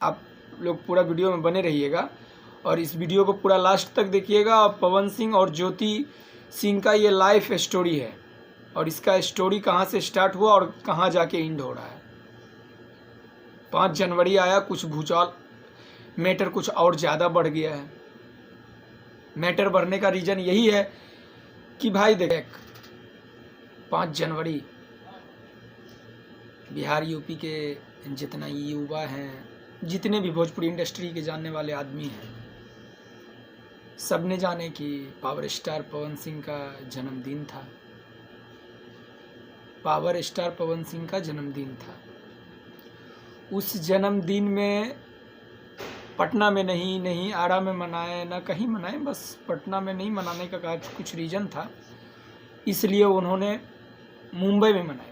आप लोग पूरा वीडियो में बने रहिएगा और इस वीडियो को पूरा लास्ट तक देखिएगा। और पवन सिंह और ज्योति सिंह का ये लाइफ स्टोरी है और इसका स्टोरी कहाँ से स्टार्ट हुआ और कहाँ जाके एंड हो रहा है। 5 जनवरी आया, कुछ भूचाल, मैटर कुछ और ज़्यादा बढ़ गया है। मैटर बढ़ने का रीज़न यही है कि भाई देख 5 जनवरी बिहार यूपी के जितना युवा हैं, जितने भी भोजपुरी इंडस्ट्री के जानने वाले आदमी हैं, सब ने जाने कि पावर स्टार पवन सिंह का जन्मदिन था। पावर स्टार पवन सिंह का जन्मदिन था। उस जन्मदिन में पटना में नहीं आरा में मनाए, ना कहीं मनाए, बस पटना में नहीं मनाने का कुछ रीज़न था, इसलिए उन्होंने मुंबई में मनाया।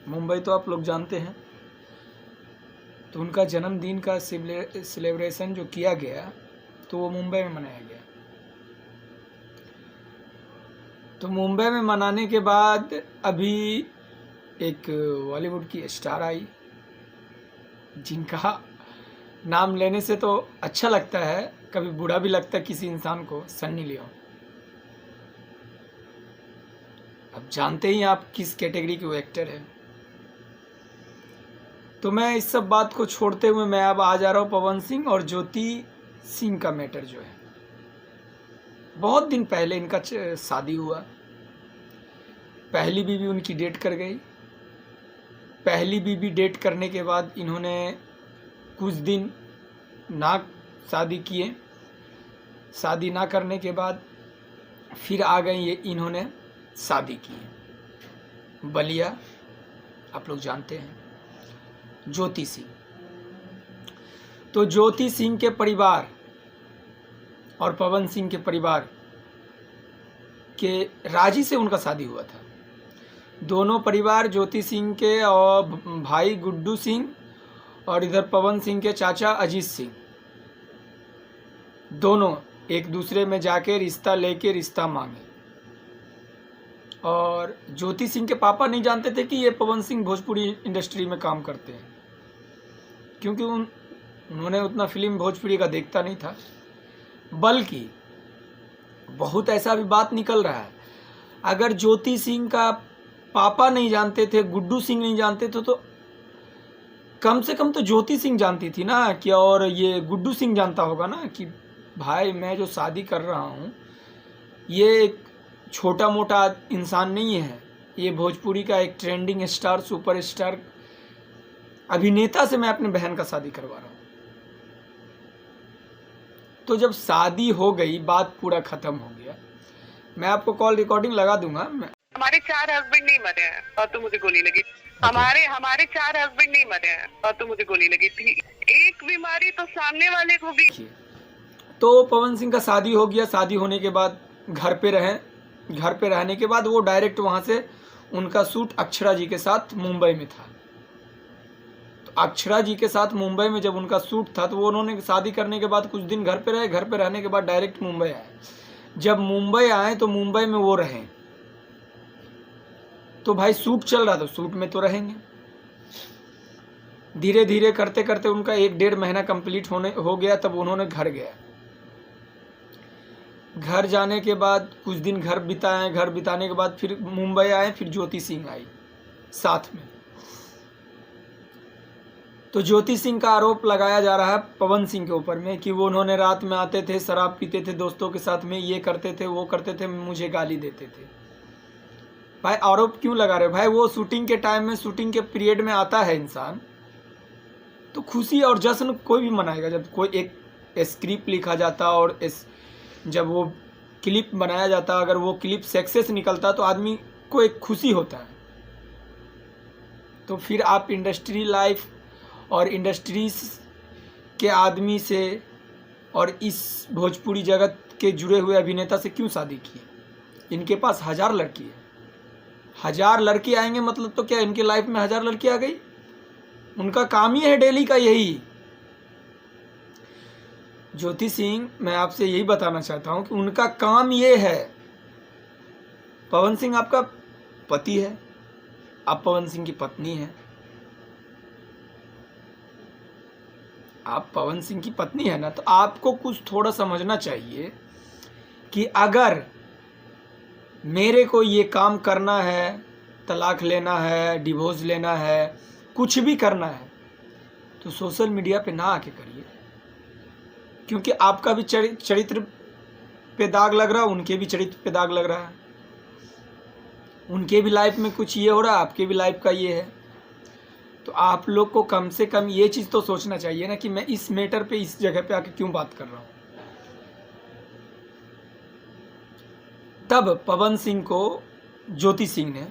मुंबई तो आप लोग जानते हैं। तो उनका जन्मदिन का सेलिब्रेशन जो किया गया तो वो मुंबई में मनाया गया। तो मुंबई में मनाने के बाद अभी एक बॉलीवुड की स्टार आई, जिनका नाम लेने से तो अच्छा लगता है, कभी बुरा भी लगता है किसी इंसान को, सन्नी लियोन। अब जानते ही आप किस कैटेगरी के वो एक्टर है। तो मैं इस सब बात को छोड़ते हुए मैं अब आ जा रहा हूँ पवन सिंह और ज्योति सिंह का मैटर जो है। बहुत दिन पहले इनका शादी हुआ। पहली बीवी उनकी डेट कर गई। पहली बीवी डेट करने के बाद इन्होंने कुछ दिन ना शादी किए। शादी ना करने के बाद फिर आ गई ये, इन्होंने शादी की। बलिया आप लोग जानते हैं, ज्योति सिंह। तो ज्योति सिंह के परिवार और पवन सिंह के परिवार के राजी से उनका शादी हुआ था। दोनों परिवार, ज्योति सिंह के और भाई गुड्डू सिंह और इधर पवन सिंह के चाचा अजीत सिंह, दोनों एक दूसरे में जाके रिश्ता लेके रिश्ता मांगे। और ज्योति सिंह के पापा नहीं जानते थे कि ये पवन सिंह भोजपुरी इंडस्ट्री में काम करते हैं, क्योंकि उन्होंने उतना फिल्म भोजपुरी का देखता नहीं था। बल्कि बहुत ऐसा भी बात निकल रहा है, अगर ज्योति सिंह का पापा नहीं जानते थे, गुड्डू सिंह नहीं जानते थे, तो कम से कम तो ज्योति सिंह जानती थी ना कि, और ये गुड्डू सिंह जानता होगा ना कि भाई मैं जो शादी कर रहा हूँ ये एक छोटा मोटा इंसान नहीं है, ये भोजपुरी का एक ट्रेंडिंग स्टार, सुपर स्टार अभिनेता से मैं अपने बहन का शादी करवा रहा हूँ। तो जब शादी हो गई, बात पूरा खत्म हो गया। मैं आपको कॉल रिकॉर्डिंग लगा दूंगा। हमारे 4 हस्बैंड नहीं मरे हैं और तो मुझे गोली लगी। हमारे 4 हस्बैंड नहीं मरे हैं और तो मुझे गोली लगी थी। एक बीमारी तो सामने वाले को भी। तो पवन सिंह का शादी हो गया। शादी होने के बाद घर पे रहने के बाद वो डायरेक्ट वहाँ से, उनका शूट अक्षरा जी के साथ मुंबई में था। तो अक्षरा जी के साथ मुंबई में जब उनका शूट था तो वो उन्होंने शादी करने के बाद कुछ दिन घर पे रहे। घर पे रहने के बाद डायरेक्ट मुंबई आए। जब मुंबई आए तो मुंबई में वो रहे। तो भाई शूट चल रहा था, शूट में तो रहेंगे। धीरे धीरे करते करते उनका 1-1.5 महीना कंप्लीट हो गया। तब उन्होंने घर गया। घर जाने के बाद कुछ दिन घर बिताए। घर बिताने के बाद फिर मुंबई आए। फिर ज्योति सिंह आई साथ में। तो ज्योति सिंह का आरोप लगाया जा रहा है पवन सिंह के ऊपर में कि वो उन्होंने रात में आते थे, शराब पीते थे, दोस्तों के साथ में ये करते थे, वो करते थे, मुझे गाली देते थे। भाई आरोप क्यों लगा रहे भाई? वो शूटिंग के टाइम में, शूटिंग के पीरियड में आता है इंसान, तो खुशी और जश्न कोई भी मनाएगा। जब कोई एक स्क्रिप्ट लिखा जाता और जब वो क्लिप बनाया जाता, अगर वो क्लिप सक्सेस निकलता तो आदमी को एक खुशी होता है। तो फिर आप इंडस्ट्री लाइफ और इंडस्ट्रीज के आदमी से और इस भोजपुरी जगत के जुड़े हुए अभिनेता से क्यों शादी की? इनके पास 1000 लड़की है। 1000 लड़की आएंगे मतलब तो क्या इनके लाइफ में 1000 लड़की आ गई? उनका काम ही है डेली का यही। ज्योति सिंह, मैं आपसे यही बताना चाहता हूं कि उनका काम ये है। पवन सिंह आपका पति है, आप पवन सिंह की पत्नी हैं। आप पवन सिंह की पत्नी है ना, तो आपको कुछ थोड़ा समझना चाहिए कि अगर मेरे को ये काम करना है, तलाक लेना है, डिवोर्स लेना है, कुछ भी करना है, तो सोशल मीडिया पे ना आके करिए, क्योंकि आपका भी चरित्र पे दाग लग रहा है, उनके भी चरित्र पे दाग लग रहा है, उनके भी लाइफ में कुछ ये हो रहा है, आपके भी लाइफ का ये है। तो आप लोग को कम से कम ये चीज़ तो सोचना चाहिए ना कि मैं इस मैटर पे इस जगह पे आके क्यों बात कर रहा हूँ। तब पवन सिंह को ज्योति सिंह ने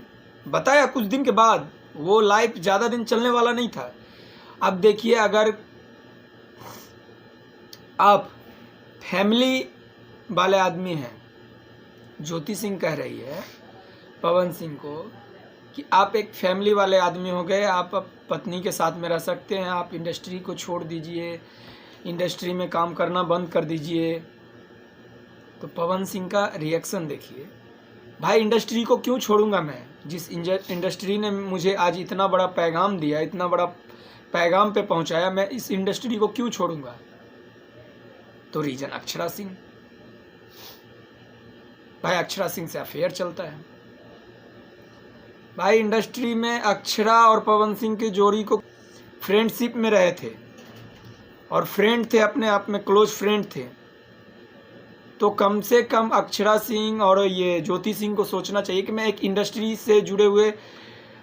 बताया कुछ दिन के बाद, वो लाइव ज़्यादा दिन चलने वाला नहीं था। अब देखिए, अगर आप फैमिली वाले आदमी हैं, ज्योति सिंह कह रही है पवन सिंह को कि आप एक फैमिली वाले आदमी हो गए, आप पत्नी के साथ में रह सकते हैं, आप इंडस्ट्री को छोड़ दीजिए, इंडस्ट्री में काम करना बंद कर दीजिए। तो पवन सिंह का रिएक्शन देखिए, भाई इंडस्ट्री को क्यों छोड़ूंगा मैं, जिस इंडस्ट्री ने मुझे आज इतना बड़ा पैगाम दिया, इतना बड़ा पैगाम पे पहुंचाया, मैं इस इंडस्ट्री को क्यों छोड़ूंगा। तो रीजन अक्षरा सिंह, भाई अक्षरा सिंह से अफेयर चलता है। भाई इंडस्ट्री में अक्षरा और पवन सिंह की जोड़ी को फ्रेंडशिप में रहे थे और फ्रेंड थे, अपने आप में क्लोज फ्रेंड थे। तो कम से कम अक्षरा सिंह और ये ज्योति सिंह को सोचना चाहिए कि मैं एक इंडस्ट्री से जुड़े हुए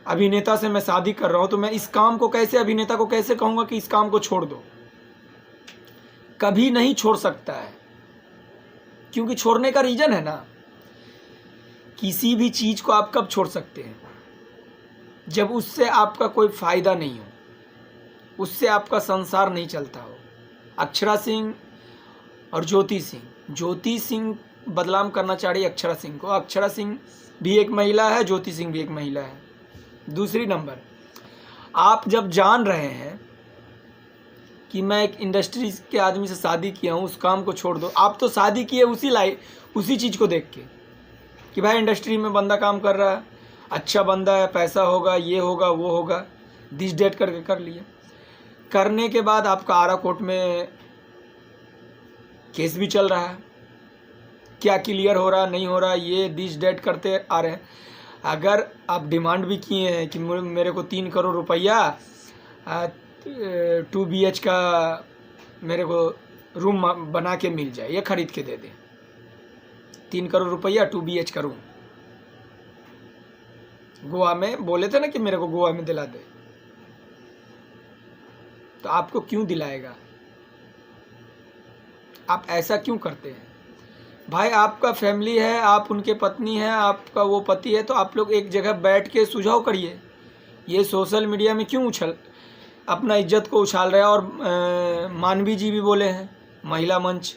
अभिनेता से मैं शादी कर रहा हूँ, तो मैं इस काम को कैसे, अभिनेता को कैसे कहूँगा कि इस काम को छोड़ दो। कभी नहीं छोड़ सकता है, क्योंकि छोड़ने का रीजन है ना। किसी भी चीज़ को आप कब छोड़ सकते हैं, जब उससे आपका कोई फ़ायदा नहीं हो, उससे आपका संसार नहीं चलता हो। अक्षरा सिंह और ज्योति सिंह बदनाम करना चाह रही है अक्षरा सिंह को। अक्षरा सिंह भी एक महिला है, ज्योति सिंह भी एक महिला है। दूसरी नंबर, आप जब जान रहे हैं कि मैं एक इंडस्ट्री के आदमी से शादी किया हूँ, उस काम को छोड़ दो। आप तो शादी किए उसी चीज़ को देख के कि भाई इंडस्ट्री में बंदा काम कर रहा है, अच्छा बंदा है, पैसा होगा, ये होगा, वो होगा, दिस डेट करके कर लिया। करने के बाद आपका आरा कोर्ट में केस भी चल रहा है, क्या क्लियर हो रहा नहीं हो रहा, ये दिस डेट करते आ रहे हैं। अगर आप डिमांड भी किए हैं कि मेरे को 3 करोड़ रुपया 2 BH का मेरे को रूम बना के मिल जाए, ये खरीद के दे दें, 3 करोड़ रुपया 2 BH का रूम। गोवा में बोले थे ना कि मेरे को गोवा में दिला दे, तो आपको क्यों दिलाएगा? आप ऐसा क्यों करते हैं? भाई आपका फैमिली है, आप उनके पत्नी हैं, आपका वो पति है, तो आप लोग एक जगह बैठ के सुझाव करिए। ये सोशल मीडिया में क्यों अपना इज्जत को उछाल रहा है? और मानवी जी भी बोले हैं, महिला मंच,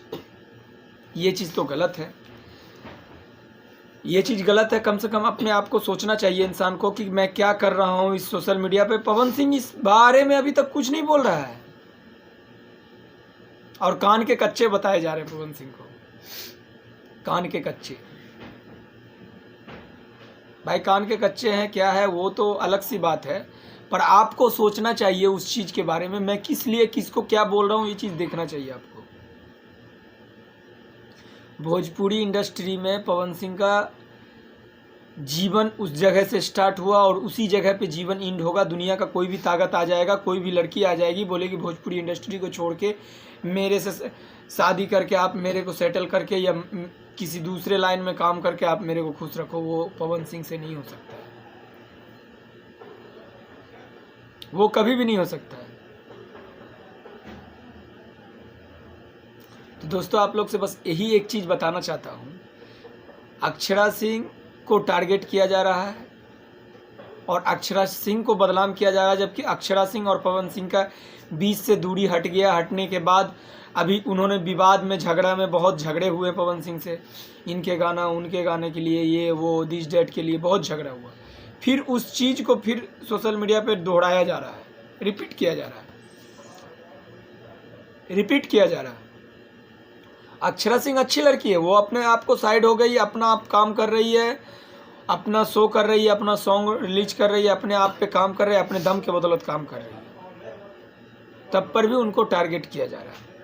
ये चीज़ तो गलत है, ये चीज़ गलत है। कम से कम अपने आप को सोचना चाहिए इंसान को कि मैं क्या कर रहा हूँ इस सोशल मीडिया पे। पवन सिंह इस बारे में अभी तक कुछ नहीं बोल रहा है और कान के कच्चे बताए जा रहे हैं पवन सिंह को, कान के कच्चे। भाई कान के कच्चे हैं, क्या है वो तो अलग सी बात है, पर आपको सोचना चाहिए उस चीज़ के बारे में। मैं किस लिए किसको क्या बोल रहा हूँ, ये चीज़ देखना चाहिए आपको। भोजपुरी इंडस्ट्री में पवन सिंह का जीवन उस जगह से स्टार्ट हुआ और उसी जगह पे जीवन एंड होगा। दुनिया का कोई भी ताकत आ जाएगा, कोई भी लड़की आ जाएगी, बोलेगी भोजपुरी इंडस्ट्री को छोड़ के मेरे से शादी करके आप मेरे को सेटल करके या किसी दूसरे लाइन में काम करके आप मेरे को खुश रखो। वो पवन सिंह से नहीं हो सकता है, वो कभी भी नहीं हो सकता है। तो दोस्तों आप लोग से बस यही एक चीज़ बताना चाहता हूँ, अक्षरा सिंह को टारगेट किया जा रहा है और अक्षरा सिंह को बदनाम किया जा रहा है, जबकि अक्षरा सिंह और पवन सिंह का बीच से दूरी हट गया। हटने के बाद अभी उन्होंने विवाद में, झगड़ा में बहुत झगड़े हुए पवन सिंह से, इनके गाना उनके गाने के लिए, ये वो दिस डेट के लिए बहुत झगड़ा हुआ। फिर उस चीज़ को फिर सोशल मीडिया पे दोहराया जा रहा है, रिपीट किया जा रहा है। अक्षरा सिंह अच्छी लड़की है, वो अपने आप को साइड हो गई, अपना आप काम कर रही है, अपना शो कर रही है, अपना सॉन्ग रिलीज कर रही है, अपने आप पे काम कर रही है, अपने दम के बदौलत काम कर रही है। तब पर भी उनको टारगेट किया जा रहा है।